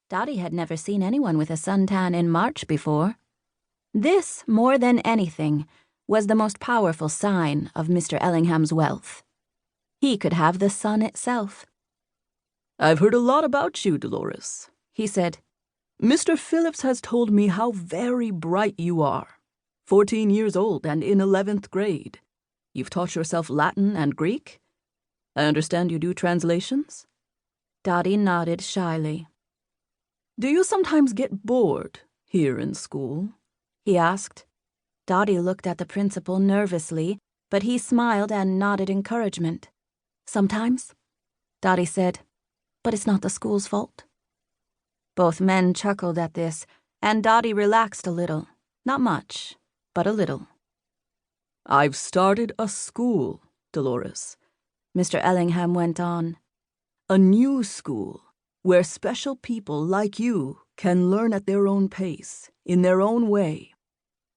Dottie had never seen anyone with a suntan in March before. This, more than anything, was the most powerful sign of Mr. Ellingham's wealth. He could have the sun itself. "I've heard a lot about you, Dolores," he said. "Mr. Phillips has told me how very bright you are. 14 years old and in 11th grade. You've taught yourself Latin and Greek? I understand you do translations?" Dottie nodded shyly. "Do you sometimes get bored here in school?" he asked. Dottie looked at the principal nervously, but he smiled and nodded encouragement. "Sometimes," Dottie said, "but it's not the school's fault." Both men chuckled at this, and Dottie relaxed a little. Not much, but a little. "I've started a school, Dolores," Mr. Ellingham went on. "A new school, where special people like you can learn at their own pace, in their own way,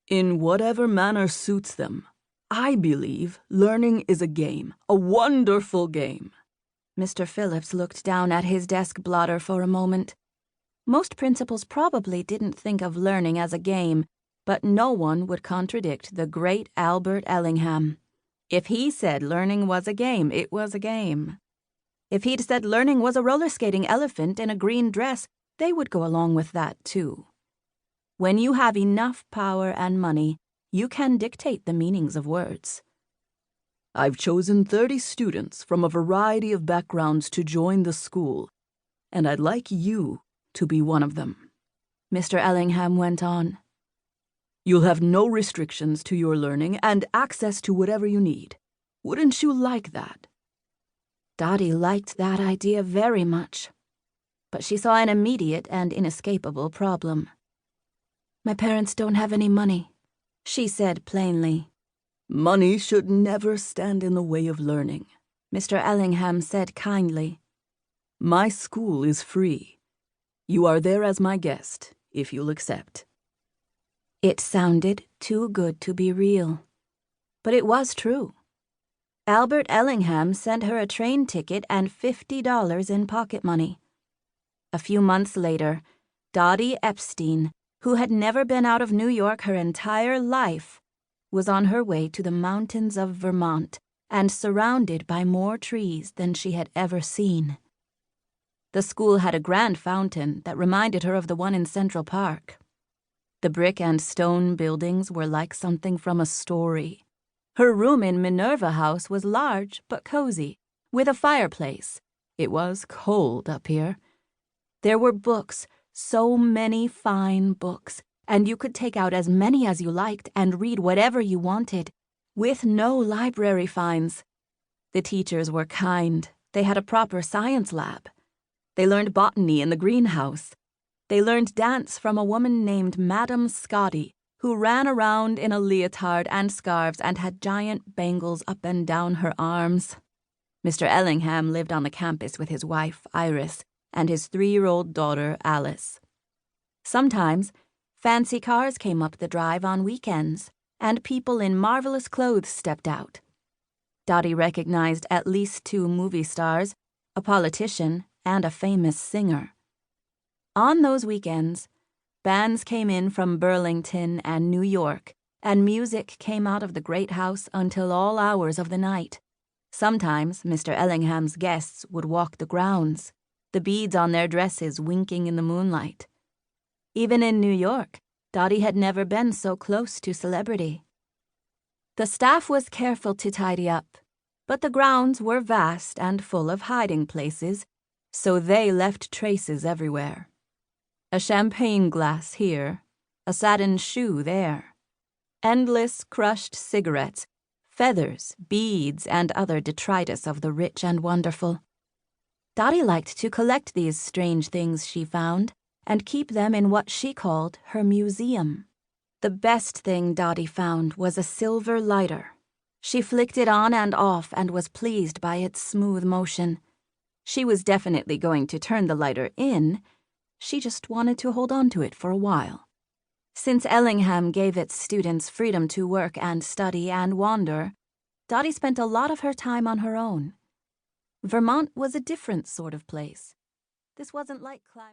in whatever manner suits them. I believe learning is a game, a wonderful game." Mr. Phillips looked down at his desk blotter for a moment. Most principals probably didn't think of learning as a game, but no one would contradict the great Albert Ellingham. If he said learning was a game, it was a game. If he'd said learning was a roller skating elephant in a green dress, they would go along with that too. When you have enough power and money, you can dictate the meanings of words. "I've chosen 30 students from a variety of backgrounds to join the school, and I'd like you to be one of them," Mr. Ellingham went on. "You'll have no restrictions to your learning and access to whatever you need. Wouldn't you like that?" Dottie liked that idea very much, but she saw an immediate and inescapable problem. "My parents don't have any money," she said plainly. "Money should never stand in the way of learning," Mr. Ellingham said kindly. "My school is free. You are there as my guest, if you'll accept." It sounded too good to be real, but it was true. Albert Ellingham sent her a train ticket and $50 in pocket money. A few months later, Dottie Epstein, who had never been out of New York her entire life, was on her way to the mountains of Vermont and surrounded by more trees than she had ever seen. The school had a grand fountain that reminded her of the one in Central Park. The brick and stone buildings were like something from a story. Her room in Minerva House was large but cozy, with a fireplace. It was cold up here. There were books, so many fine books, and you could take out as many as you liked and read whatever you wanted, with no library fines. The teachers were kind. They had a proper science lab. They learned botany in the greenhouse. They learned dance from a woman named Madame Scotty, who ran around in a leotard and scarves and had giant bangles up and down her arms. Mr. Ellingham lived on the campus with his wife, Iris, and his 3-year-old daughter, Alice. Sometimes, fancy cars came up the drive on weekends, and people in marvelous clothes stepped out. Dottie recognized at least 2 movie stars, a politician, and a famous singer. On those weekends, bands came in from Burlington and New York, and music came out of the great house until all hours of the night. Sometimes Mr. Ellingham's guests would walk the grounds, the beads on their dresses winking in the moonlight. Even in New York, Dottie had never been so close to celebrity. The staff was careful to tidy up, but the grounds were vast and full of hiding places, so they left traces everywhere. A champagne glass here, a satin shoe there. Endless crushed cigarettes, feathers, beads, and other detritus of the rich and wonderful. Dottie liked to collect these strange things she found and keep them in what she called her museum. The best thing Dottie found was a silver lighter. She flicked it on and off and was pleased by its smooth motion. She was definitely going to turn the lighter in. She just wanted to hold on to it for a while. Since Ellingham gave its students freedom to work and study and wander, Dottie spent a lot of her time on her own. Vermont was a different sort of place. This wasn't like climbing.